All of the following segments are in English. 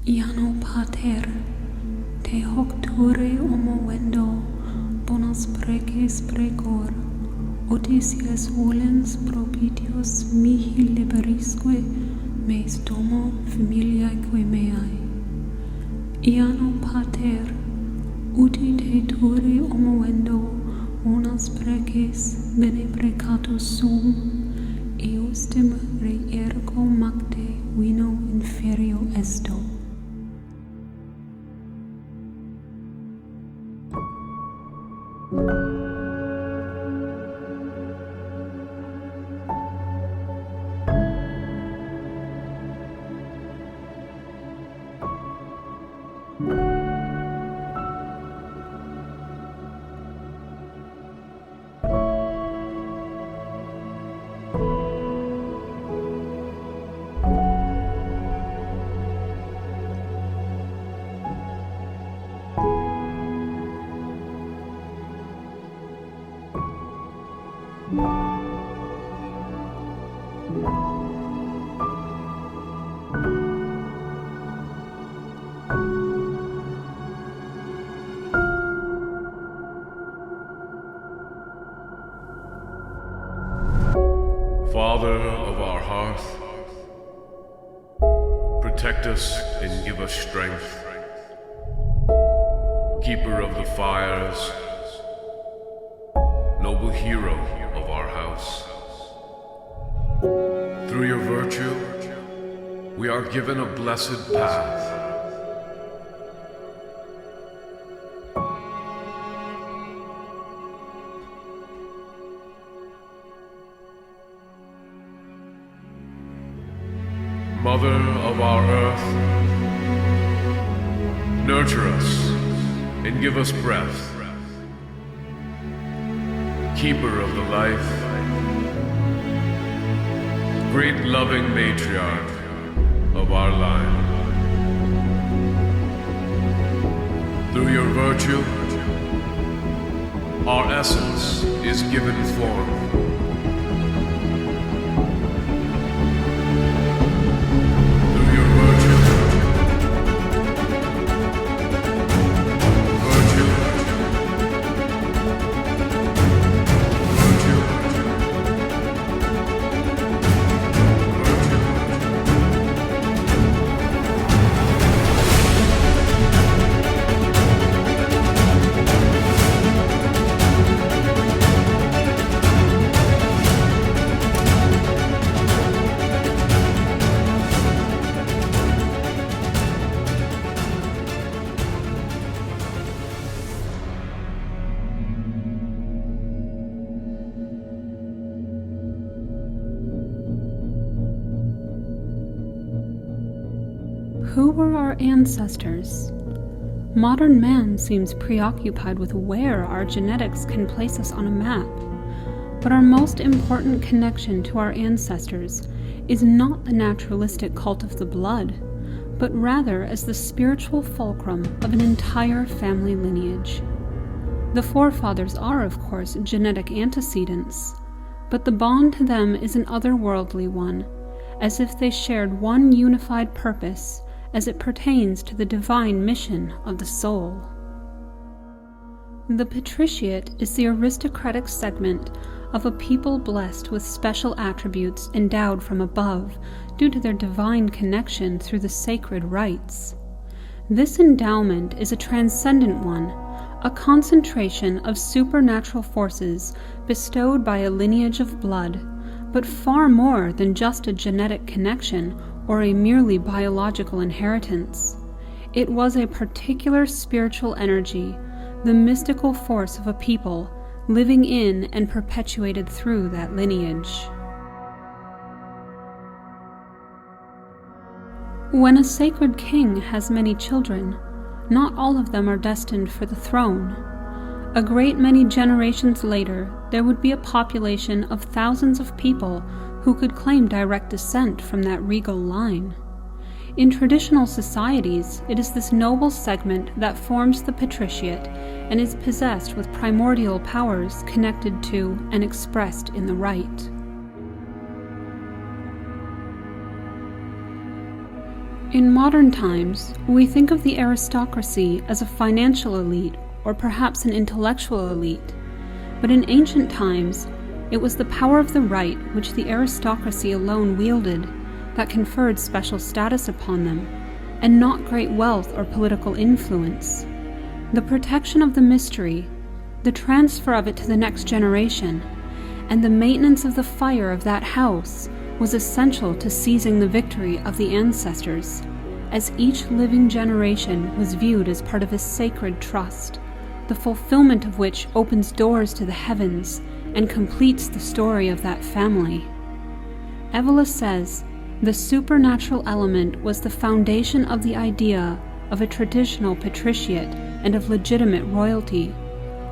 Iano pater, te hoc ture omovendo, bonas preces precor, Odysseus volens propitios mihi liberisque meis domo familiaeque meae. Iano pater, uti te ture omovendo, bonas preces bene precatus sum, eustem re ergo macte vino inferio esto. Father of our hearth, protect us and give us strength. Keeper of the fires, noble hero of our house. Through your virtue, we are given a blessed path. Mother of our earth, nurture us and give us breath. Keeper of the life, great loving matriarch of our line. Through your virtue, our essence is given form. Who were our ancestors? Modern man seems preoccupied with where our genetics can place us on a map, but our most important connection to our ancestors is not the naturalistic cult of the blood, but rather as the spiritual fulcrum of an entire family lineage. The forefathers are, of course, genetic antecedents, but the bond to them is an otherworldly one, as if they shared one unified purpose as it pertains to the divine mission of the soul. The patriciate is the aristocratic segment of a people blessed with special attributes endowed from above due to their divine connection through the sacred rites. This endowment is a transcendent one, a concentration of supernatural forces bestowed by a lineage of blood, but far more than just a genetic connection or a merely biological inheritance. It was a particular spiritual energy, the mystical force of a people, living in and perpetuated through that lineage. When a sacred king has many children, not all of them are destined for the throne. A great many generations later, there would be a population of thousands of people who could claim direct descent from that regal line. In traditional societies, it is this noble segment that forms the patriciate and is possessed with primordial powers connected to and expressed in the rite. In modern times, we think of the aristocracy as a financial elite or perhaps an intellectual elite, but in ancient times, it was the power of the right which the aristocracy alone wielded that conferred special status upon them, and not great wealth or political influence. The protection of the mystery, the transfer of it to the next generation, and the maintenance of the fire of that house was essential to seizing the victory of the ancestors, as each living generation was viewed as part of a sacred trust, the fulfillment of which opens doors to the heavens and completes the story of that family. Evola says, the supernatural element was the foundation of the idea of a traditional patriciate and of legitimate royalty.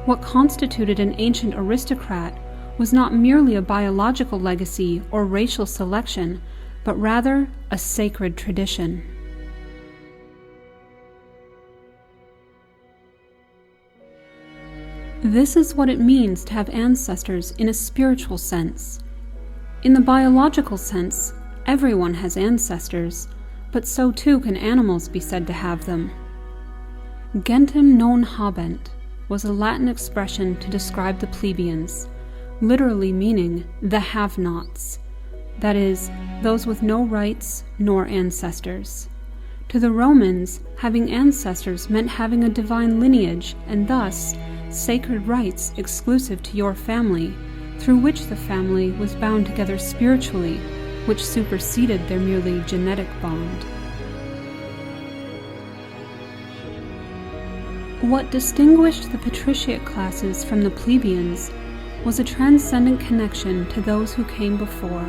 What constituted an ancient aristocrat was not merely a biological legacy or racial selection, but rather a sacred tradition. This is what it means to have ancestors in a spiritual sense. In the biological sense, everyone has ancestors, but so too can animals be said to have them. Gentem non habent was a Latin expression to describe the plebeians, literally meaning the have-nots, that is, those with no rights nor ancestors. To the Romans, having ancestors meant having a divine lineage and thus sacred rights exclusive to your family, through which the family was bound together spiritually, which superseded their merely genetic bond. What distinguished the patriciate classes from the plebeians was a transcendent connection to those who came before,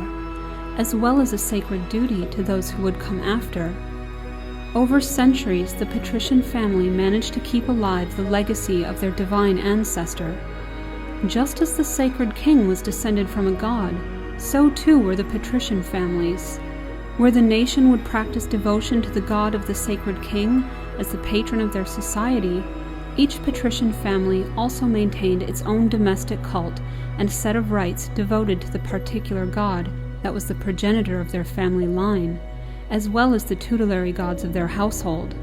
as well as a sacred duty to those who would come after. Over centuries, the patrician family managed to keep alive the legacy of their divine ancestor. Just as the sacred king was descended from a god, so too were the patrician families. Where the nation would practice devotion to the god of the sacred king as the patron of their society, each patrician family also maintained its own domestic cult and set of rites devoted to the particular god that was the progenitor of their family line, as well as the tutelary gods of their household.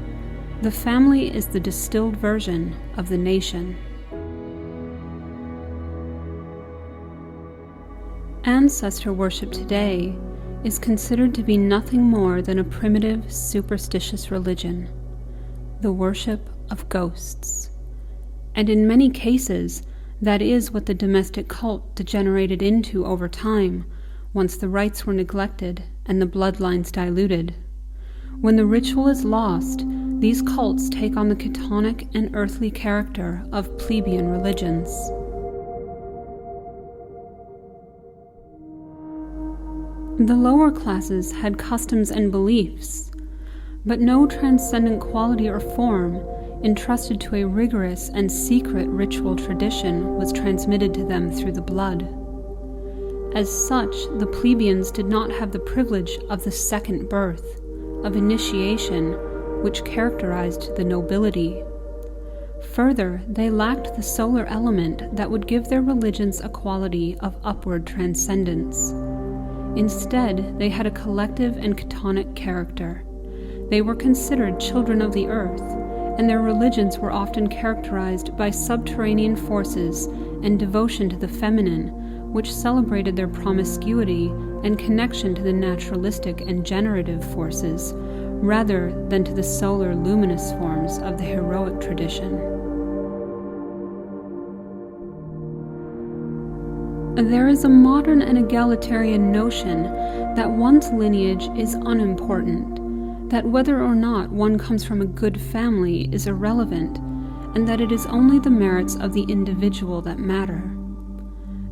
The family is the distilled version of the nation. Ancestor worship today is considered to be nothing more than a primitive, superstitious religion, the worship of ghosts. And in many cases, that is what the domestic cult degenerated into over time, once the rites were neglected and the bloodlines diluted. When the ritual is lost, these cults take on the chthonic and earthly character of plebeian religions. The lower classes had customs and beliefs, but no transcendent quality or form entrusted to a rigorous and secret ritual tradition was transmitted to them through the blood. As such, the plebeians did not have the privilege of the second birth, of initiation, which characterized the nobility. Further, they lacked the solar element that would give their religions a quality of upward transcendence. Instead, they had a collective and chthonic character. They were considered children of the earth, and their religions were often characterized by subterranean forces and devotion to the feminine, which celebrated their promiscuity and connection to the naturalistic and generative forces, rather than to the solar luminous forms of the heroic tradition. There is a modern and egalitarian notion that one's lineage is unimportant, that whether or not one comes from a good family is irrelevant, and that it is only the merits of the individual that matter.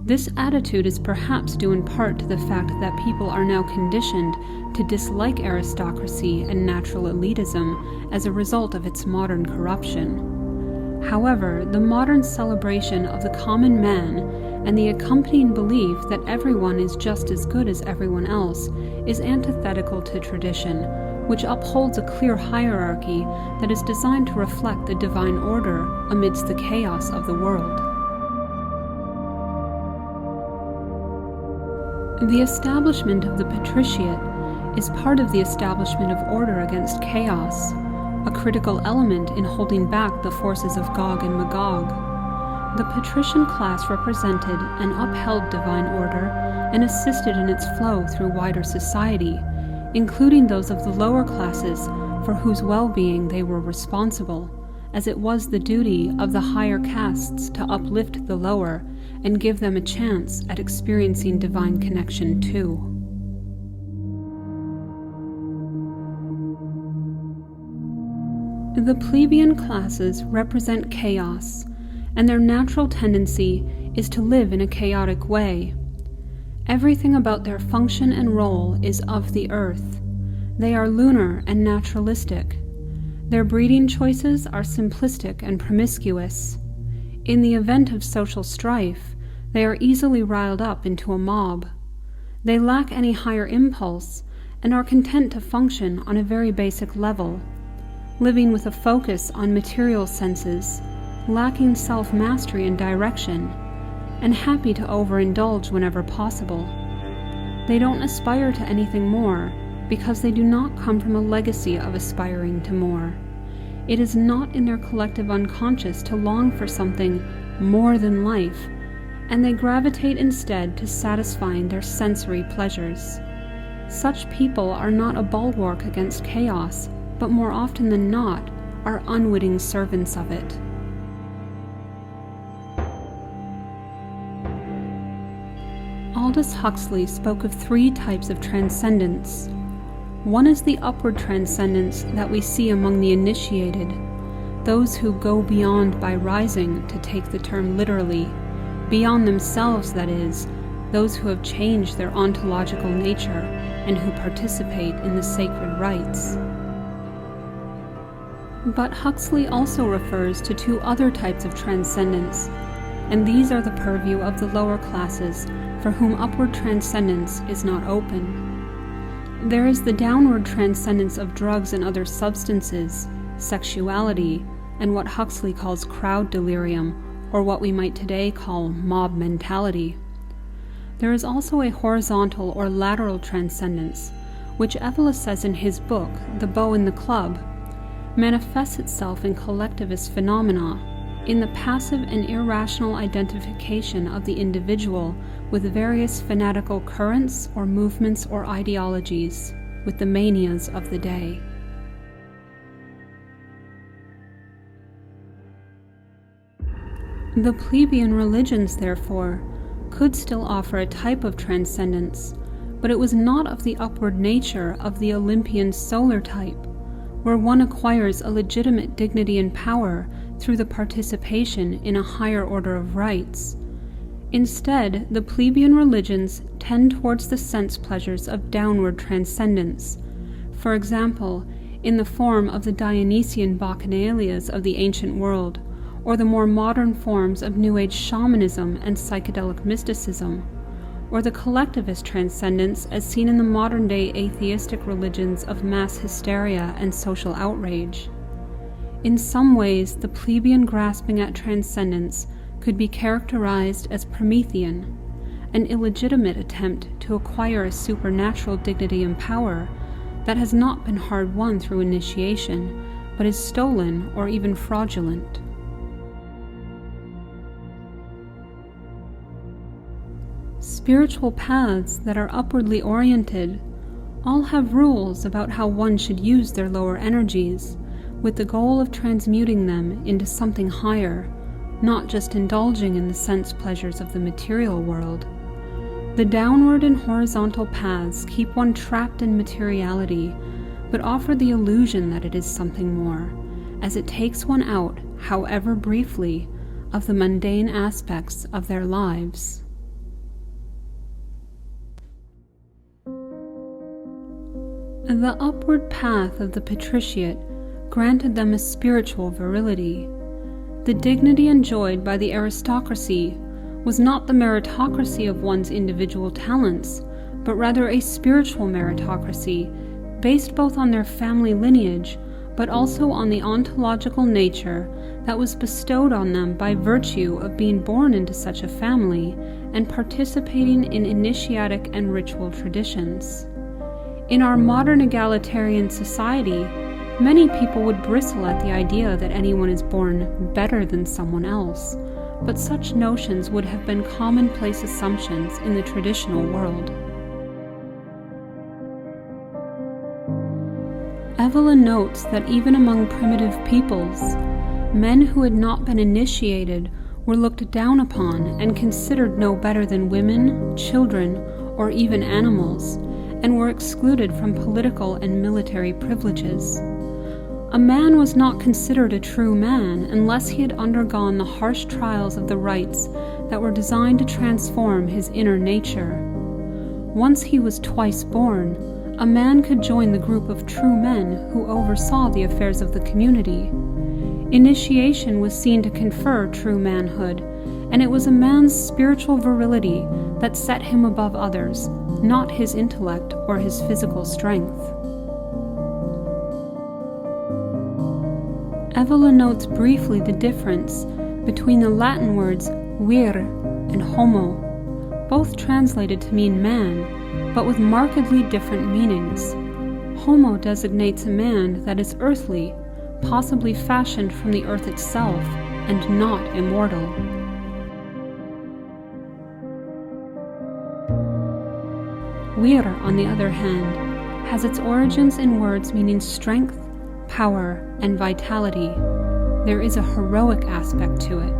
This attitude is perhaps due in part to the fact that people are now conditioned to dislike aristocracy and natural elitism as a result of its modern corruption. However, the modern celebration of the common man and the accompanying belief that everyone is just as good as everyone else is antithetical to tradition, which upholds a clear hierarchy that is designed to reflect the divine order amidst the chaos of the world. The establishment of the patriciate is part of the establishment of order against chaos, a critical element in holding back the forces of Gog and Magog. The patrician class represented and upheld divine order and assisted in its flow through wider society, including those of the lower classes for whose well-being they were responsible, as it was the duty of the higher castes to uplift the lower and give them a chance at experiencing divine connection too. The plebeian classes represent chaos, and their natural tendency is to live in a chaotic way. Everything about their function and role is of the earth. They are lunar and naturalistic. Their breeding choices are simplistic and promiscuous. In the event of social strife, they are easily riled up into a mob. They lack any higher impulse and are content to function on a very basic level, living with a focus on material senses, lacking self-mastery and direction, and happy to overindulge whenever possible. They don't aspire to anything more because they do not come from a legacy of aspiring to more. It is not in their collective unconscious to long for something more than life, and they gravitate instead to satisfying their sensory pleasures. Such people are not a bulwark against chaos, but more often than not are unwitting servants of it. Aldous Huxley spoke of 3 types of transcendence. One is the upward transcendence that we see among the initiated, those who go beyond by rising, to take the term literally, beyond themselves, that is, those who have changed their ontological nature and who participate in the sacred rites. But Huxley also refers to 2 other types of transcendence, and these are the purview of the lower classes for whom upward transcendence is not open. There is the downward transcendence of drugs and other substances, sexuality, and what Huxley calls crowd delirium, or what we might today call mob mentality. There is also a horizontal or lateral transcendence, which Evelyn says in his book, The Beau in the Club, manifests itself in collectivist phenomena, in the passive and irrational identification of the individual with various fanatical currents or movements or ideologies, with the manias of the day. The plebeian religions, therefore, could still offer a type of transcendence, but it was not of the upward nature of the Olympian solar type, where one acquires a legitimate dignity and power through the participation in a higher order of rites. Instead, the plebeian religions tend towards the sense pleasures of downward transcendence, for example, in the form of the Dionysian bacchanalias of the ancient world, or the more modern forms of New Age shamanism and psychedelic mysticism, or the collectivist transcendence as seen in the modern-day atheistic religions of mass hysteria and social outrage. In some ways, the plebeian grasping at transcendence could be characterized as Promethean, an illegitimate attempt to acquire a supernatural dignity and power that has not been hard-won through initiation, but is stolen or even fraudulent. Spiritual paths that are upwardly oriented all have rules about how one should use their lower energies, with the goal of transmuting them into something higher, not just indulging in the sense pleasures of the material world. The downward and horizontal paths keep one trapped in materiality, but offer the illusion that it is something more, as it takes one out, however briefly, of the mundane aspects of their lives. The upward path of the patriciate granted them a spiritual virility. The dignity enjoyed by the aristocracy was not the meritocracy of one's individual talents, but rather a spiritual meritocracy based both on their family lineage, but also on the ontological nature that was bestowed on them by virtue of being born into such a family and participating in initiatic and ritual traditions. In our modern egalitarian society, many people would bristle at the idea that anyone is born better than someone else, but such notions would have been commonplace assumptions in the traditional world. Evelyn notes that even among primitive peoples, men who had not been initiated were looked down upon and considered no better than women, children, or even animals, and were excluded from political and military privileges. A man was not considered a true man unless he had undergone the harsh trials of the rites that were designed to transform his inner nature. Once he was twice born, a man could join the group of true men who oversaw the affairs of the community. Initiation was seen to confer true manhood, and it was a man's spiritual virility that set him above others, not his intellect or his physical strength. Evelyn notes briefly the difference between the Latin words vir and homo, both translated to mean man, but with markedly different meanings. Homo designates a man that is earthly, possibly fashioned from the earth itself, and not immortal. Vir, on the other hand, has its origins in words meaning strength, power, and vitality. There is a heroic aspect to it.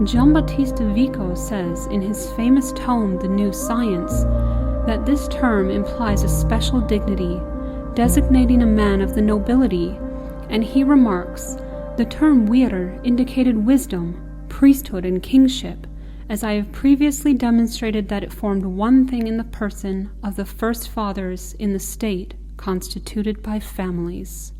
Giambattista Vico says in his famous tome The New Science that this term implies a special dignity, designating a man of the nobility, and he remarks, the term vir indicated wisdom, priesthood, and kingship, as I have previously demonstrated that it formed one thing in the person of the first fathers in the state constituted by families.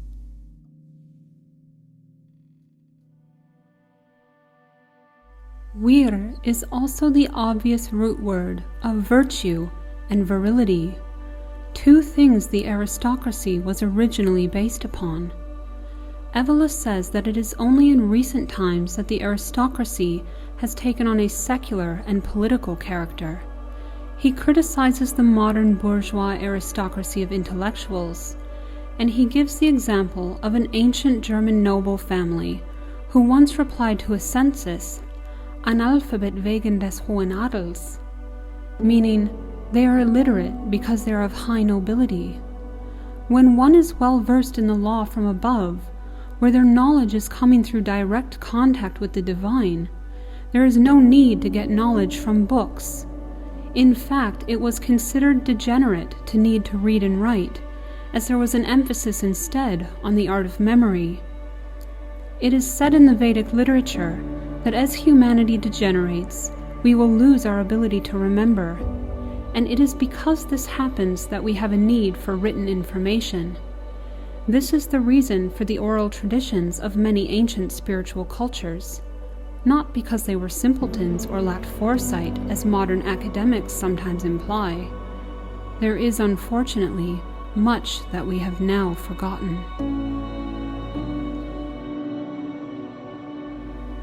Vir is also the obvious root word of virtue and virility, two things the aristocracy was originally based upon. Evola says that it is only in recent times that the aristocracy has taken on a secular and political character. He criticizes the modern bourgeois aristocracy of intellectuals, and he gives the example of an ancient German noble family who once replied to a census, Analphabet wegen des hohen Adels, meaning they are illiterate because they are of high nobility. When one is well versed in the law from above, where their knowledge is coming through direct contact with the divine, there is no need to get knowledge from books. In fact, it was considered degenerate to need to read and write, as there was an emphasis instead on the art of memory. It is said in the Vedic literature that as humanity degenerates, we will lose our ability to remember, and it is because this happens that we have a need for written information. This is the reason for the oral traditions of many ancient spiritual cultures, not because they were simpletons or lacked foresight, as modern academics sometimes imply. There is, unfortunately, much that we have now forgotten.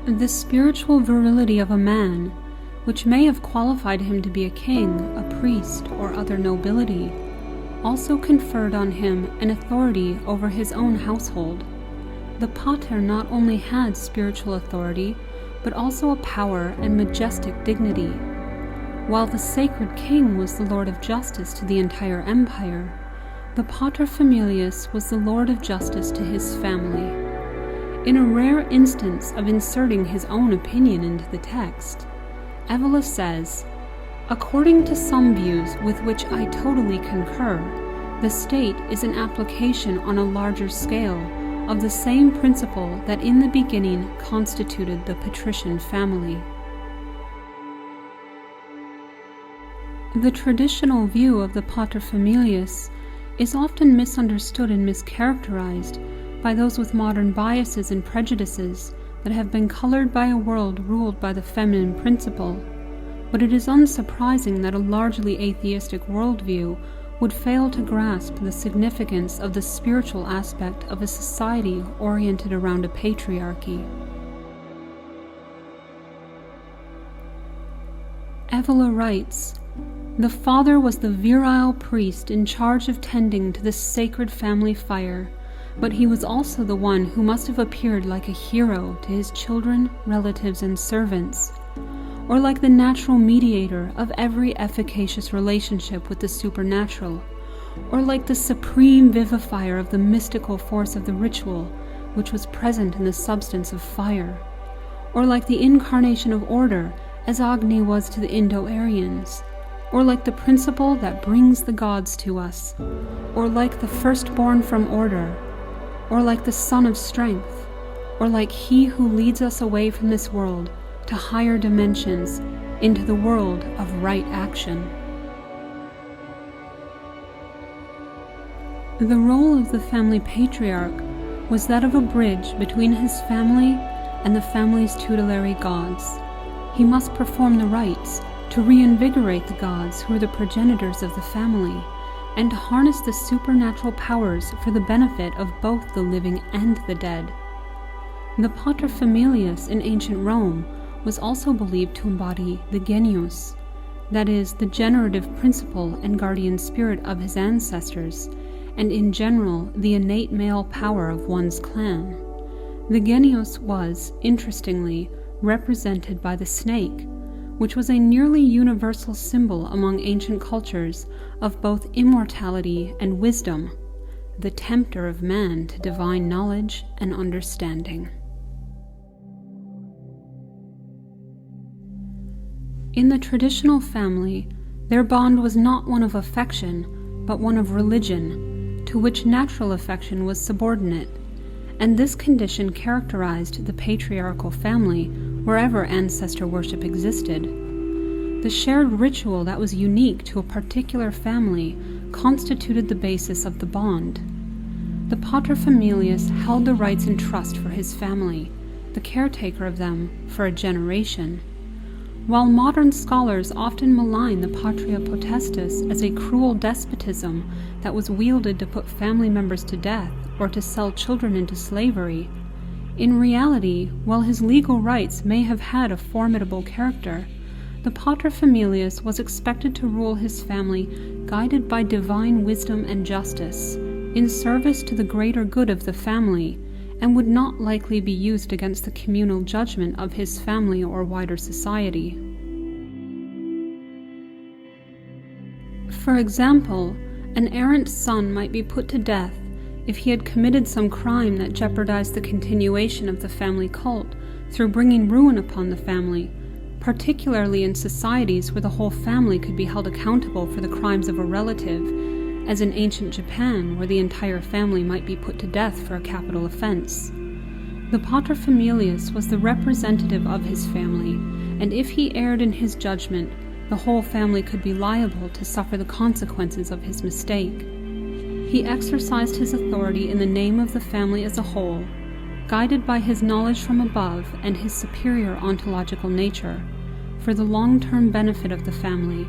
The spiritual virility of a man, which may have qualified him to be a king, a priest, or other nobility, also conferred on him an authority over his own household. The pater not only had spiritual authority, but also a power and majestic dignity. While the sacred king was the lord of justice to the entire empire, the paterfamilias was the lord of justice to his family. In a rare instance of inserting his own opinion into the text, Evola says, according to some views with which I totally concur, the state is an application on a larger scale of the same principle that in the beginning constituted the patrician family. The traditional view of the paterfamilias is often misunderstood and mischaracterized by those with modern biases and prejudices that have been colored by a world ruled by the feminine principle, but it is unsurprising that a largely atheistic worldview would fail to grasp the significance of the spiritual aspect of a society oriented around a patriarchy. Evola writes, The father was the virile priest in charge of tending to the sacred family fire, but he was also the one who must have appeared like a hero to his children, relatives, and servants, or like the natural mediator of every efficacious relationship with the supernatural, or like the supreme vivifier of the mystical force of the ritual, which was present in the substance of fire, or like the incarnation of order, as Agni was to the Indo-Aryans, or like the principle that brings the gods to us, or like the firstborn from order, or like the son of strength, or like he who leads us away from this world to higher dimensions, into the world of right action. The role of the family patriarch was that of a bridge between his family and the family's tutelary gods. He must perform the rites to reinvigorate the gods who are the progenitors of the family, and to harness the supernatural powers for the benefit of both the living and the dead. The paterfamilias in ancient Rome was also believed to embody the genius, that is, the generative principle and guardian spirit of his ancestors, and in general the innate male power of one's clan. The genius was, interestingly, represented by the snake, which was a nearly universal symbol among ancient cultures of both immortality and wisdom, the tempter of man to divine knowledge and understanding. In the traditional family, their bond was not one of affection, but one of religion, to which natural affection was subordinate, and this condition characterized the patriarchal family wherever ancestor worship existed. The shared ritual that was unique to a particular family constituted the basis of the bond. The paterfamilias held the rights in trust for his family, the caretaker of them for a generation. While modern scholars often malign the patria potestas as a cruel despotism that was wielded to put family members to death or to sell children into slavery, in reality, while his legal rights may have had a formidable character, the paterfamilias was expected to rule his family guided by divine wisdom and justice, in service to the greater good of the family, and would not likely be used against the communal judgment of his family or wider society. For example, an errant son might be put to death if he had committed some crime that jeopardized the continuation of the family cult through bringing ruin upon the family, particularly in societies where the whole family could be held accountable for the crimes of a relative, as in ancient Japan, where the entire family might be put to death for a capital offense. The paterfamilias was the representative of his family, and if he erred in his judgment, the whole family could be liable to suffer the consequences of his mistake. He exercised his authority in the name of the family as a whole, guided by his knowledge from above and his superior ontological nature, for the long-term benefit of the family,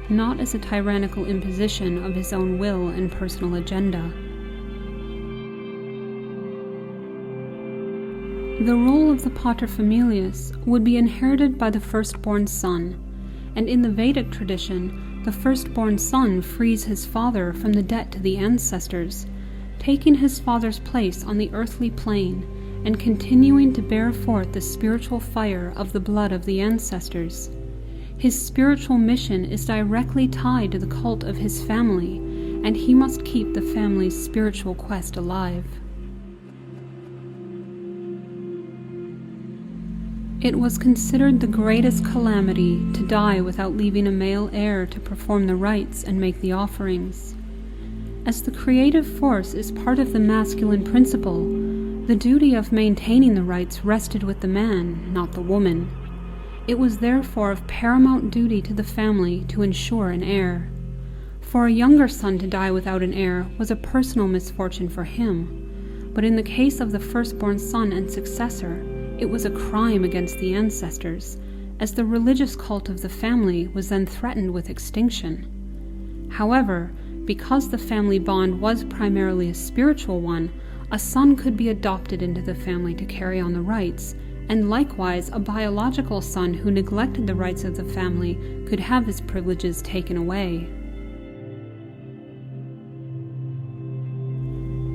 not as a tyrannical imposition of his own will and personal agenda. The role of the paterfamilias would be inherited by the firstborn son, and in the Vedic tradition, the firstborn son frees his father from the debt to the ancestors, taking his father's place on the earthly plane and continuing to bear forth the spiritual fire of the blood of the ancestors. His spiritual mission is directly tied to the cult of his family, and he must keep the family's spiritual quest alive. It was considered the greatest calamity to die without leaving a male heir to perform the rites and make the offerings. As the creative force is part of the masculine principle, the duty of maintaining the rites rested with the man, not the woman. It was therefore of paramount duty to the family to ensure an heir. For a younger son to die without an heir was a personal misfortune for him, but in the case of the firstborn son and successor, it was a crime against the ancestors, as the religious cult of the family was then threatened with extinction. However, because the family bond was primarily a spiritual one, a son could be adopted into the family to carry on the rites, and likewise a biological son who neglected the rights of the family could have his privileges taken away.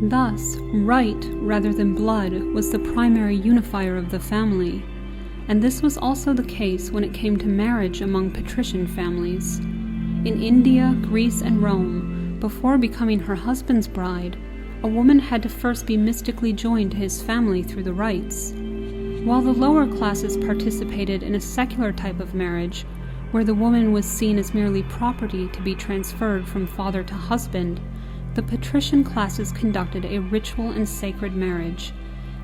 Thus, right rather than blood was the primary unifier of the family, and this was also the case when it came to marriage among patrician families. In India, Greece, and Rome, before becoming her husband's bride, a woman had to first be mystically joined to his family through the rites. While the lower classes participated in a secular type of marriage, where the woman was seen as merely property to be transferred from father to husband, the patrician classes conducted a ritual and sacred marriage,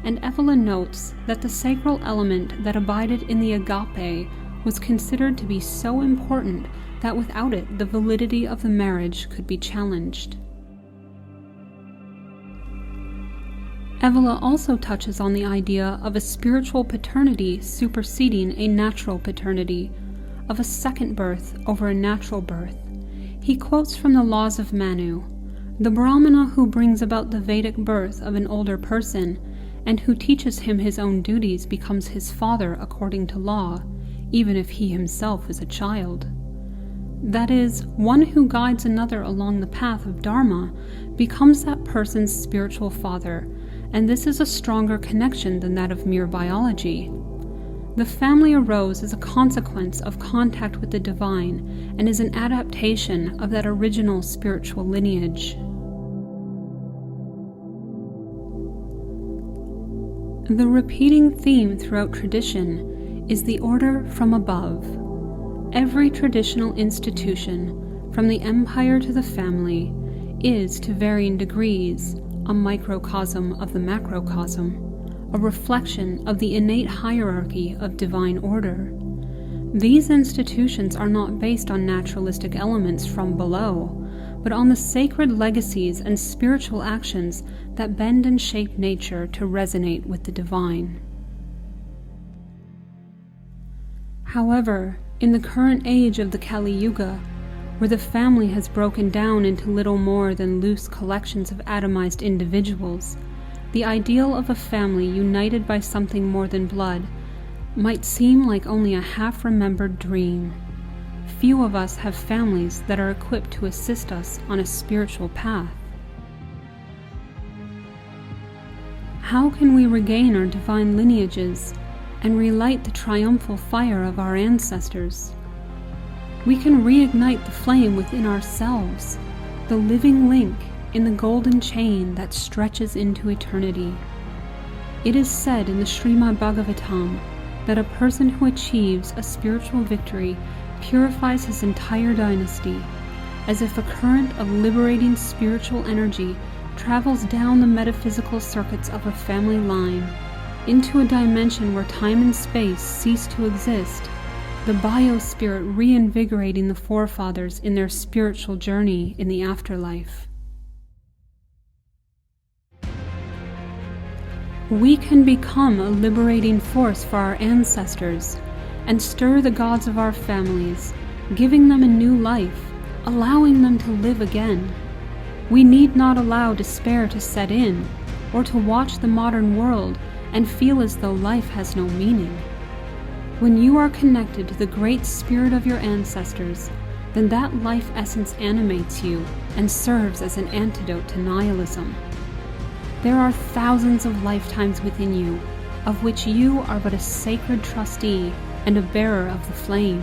and Evelyn notes that the sacral element that abided in the agape was considered to be so important that without it the validity of the marriage could be challenged. Evola also touches on the idea of a spiritual paternity superseding a natural paternity, of a second birth over a natural birth. He quotes from the laws of Manu: "The Brahmana who brings about the Vedic birth of an older person, and who teaches him his own duties becomes his father according to law, even if he himself is a child." That is, one who guides another along the path of Dharma becomes that person's spiritual father, and this is a stronger connection than that of mere biology. The family arose as a consequence of contact with the divine and is an adaptation of that original spiritual lineage. The repeating theme throughout tradition is the order from above. Every traditional institution, from the empire to the family, is, to varying degrees, a microcosm of the macrocosm, a reflection of the innate hierarchy of divine order. These institutions are not based on naturalistic elements from below, but on the sacred legacies and spiritual actions that bend and shape nature to resonate with the divine. However, in the current age of the Kali Yuga, where the family has broken down into little more than loose collections of atomized individuals, the ideal of a family united by something more than blood might seem like only a half-remembered dream. Few of us have families that are equipped to assist us on a spiritual path. How can we regain our divine lineages and relight the triumphal fire of our ancestors? We can reignite the flame within ourselves, the living link in the golden chain that stretches into eternity. It is said in the Srimad Bhagavatam that a person who achieves a spiritual victory purifies his entire dynasty, as if a current of liberating spiritual energy travels down the metaphysical circuits of a family line into a dimension where time and space cease to exist, the biospirit reinvigorating the forefathers in their spiritual journey in the afterlife. We can become a liberating force for our ancestors and stir the gods of our families, giving them a new life, allowing them to live again. We need not allow despair to set in, or to watch the modern world and feel as though life has no meaning. When you are connected to the great spirit of your ancestors, then that life essence animates you and serves as an antidote to nihilism. There are thousands of lifetimes within you, of which you are but a sacred trustee and a bearer of the flame.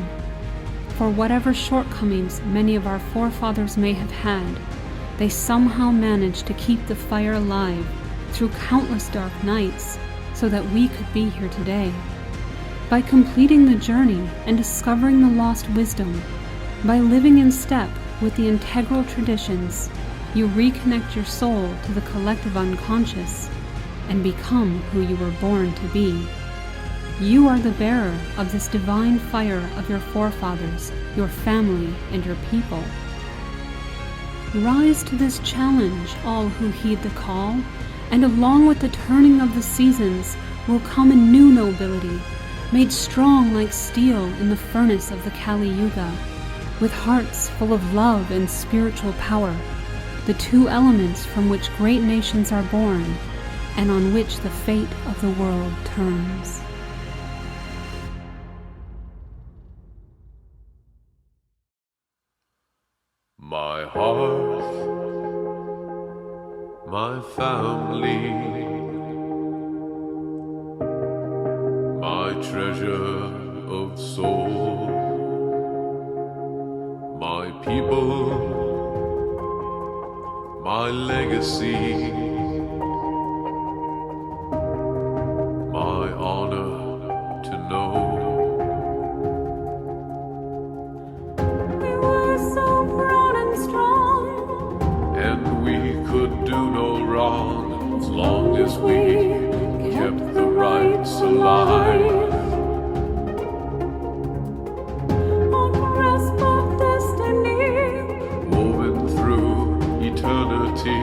For whatever shortcomings many of our forefathers may have had, they somehow managed to keep the fire alive through countless dark nights so that we could be here today. By completing the journey and discovering the lost wisdom, by living in step with the integral traditions, you reconnect your soul to the collective unconscious and become who you were born to be. You are the bearer of this divine fire of your forefathers, your family, and your people. Rise to this challenge, all who heed the call, and along with the turning of the seasons will come a new nobility, made strong like steel in the furnace of the Kali Yuga, with hearts full of love and spiritual power, the two elements from which great nations are born, and on which the fate of the world turns. my hearth, my family, my treasure of soul, my people, my legacy, my honor to know. We were so proud and strong, And we could do no wrong as long as we kept the rights alive. on grasp of destiny, Woven through eternity,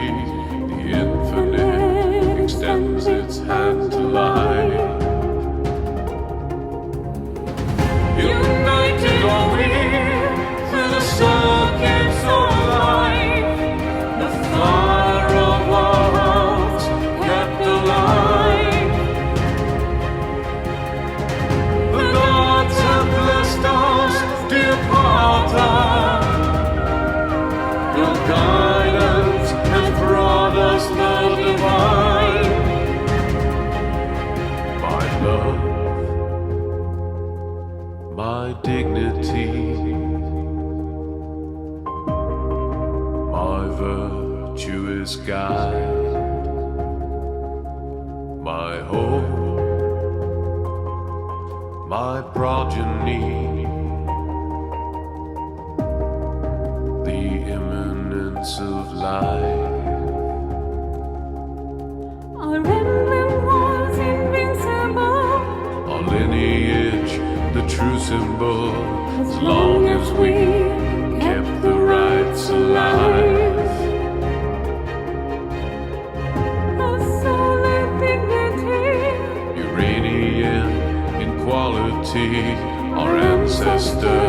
the infinite extends its hand to life. United are we, where the circuits are alive. The fire of our hearts kept alive. The gods have blessed us, dear Father. Your guidance has brought us the divine. My love, my dignity, my virtuous guide, my hope, my progeny, the imminence of life. our emblem was invincible, Our lineage, the true symbol, as long as we kept the rights alive. a solid dignity, Uranian in quality, our ancestors